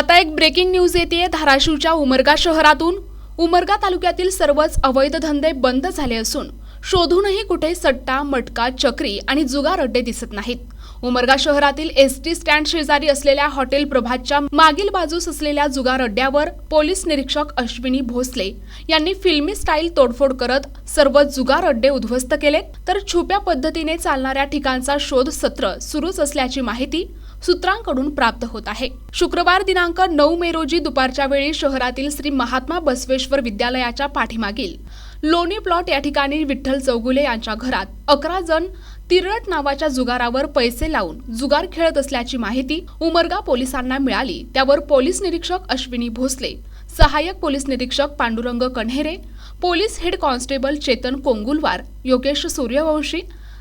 आता एक breaking news येते धाराशिवच्या उमरगा शहरातून। उमरगा तालुक्यातील सर्वच अवैध धंदे बंद झाले असून शोधूनही कुठे सट्टा, मटका, चक्री आणि जुगार अड्डे दिसत नाहीत। उमरगा शहरातील एसटी स्टँड शेजारी असलेल्या हॉटेल प्रभातच्या मागील बाजूस असलेल्या जुगार अड्ड्यावर पोलीस निरीक्षक अश्विनी भोसले यांनी फिल्मी स्टाईल तोडफोड करत सर्व जुगार अड्डे उद्ध्वस्त केले, तर छुप्या पद्धतीने चालणाऱ्या ठिकाणचा शोध सत्र सुरूच असल्याची माहिती सूत्रांकडून प्राप्त होत आहे। शुक्रवार दिनांक 9 मे रोजी दुपारच्या वेळी शहरातील श्री महात्मा बसवेश्वर विद्यालयाच्या पाठीमागील लोणी प्लॉट या ठिकाणी विठ्ठल चौगुले यांच्या घरात 11 जण तिरट नावाच्या जुगारावर पैसे लावून जुगार खेळत असल्याची माहिती उमरगा पोलिसांना मिळाली। त्यावर पोलीस निरीक्षक अश्विनी भोसले, सहाय्यक पोलीस निरीक्षक Pandurang Kanhere, police head constable Chetan Kongulwar, Yogesh Suryavanshi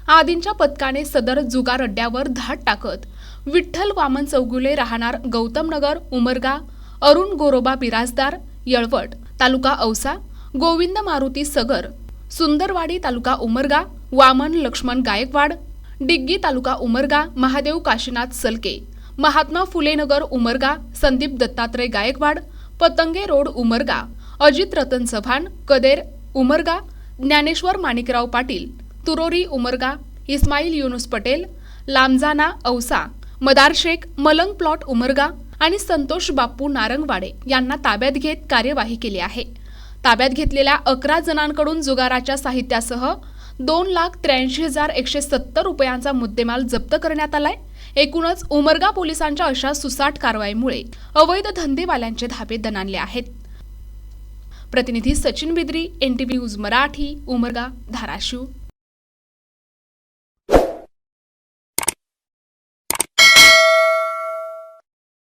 आदींच्या पथकाने सदर जुगार अड्ड्यावर धाड टाकत विठ्ठल वामन चौगुले राहणार गौतम नगर उमरगा, अरुण गोरोबा बिराजदार येळवट तालुका औसा, गोविंद मारुती सगर सुंदरवाडी तालुका उमरगा, वामन लक्ष्मण गायकवाड डिग्गी तालुका उमरगा, महादेव काशीनाथ सलके महात्मा फुले नगर उमरगा, संदीप दत्तात्रय गायकवाड पतंगे रोड उमरगा, अजित रतन चव्हाण कदेर उमरगा, ज्ञानेश्वर माणिकराव पाटील तुरोरी उमरगा, इस्माईल युनुस पटेल लामजाना औसा, मदार शेख मलंग प्लॉट उमरगा आणि संतोष बाप्पू नारंगवाडे यांना ताब्यात घेत कार्यवाही केली आहे। ताब्यात घेतलेल्या 11 जणांकडून जुगाराच्या साहित्यासह 2,83,170 रुपयांचा मुद्देमाल जप्त करण्यात आलाय। एकूणच उमरगा पोलिसांच्या अशा सुसाट कारवाईमुळे अवैध धंदेवाल्यांचे धाबे दणाणले आहेत। प्रतिनिधी सचिन बिद्री, NTV न्यूज मराठी, उमरगा, धाराशिव।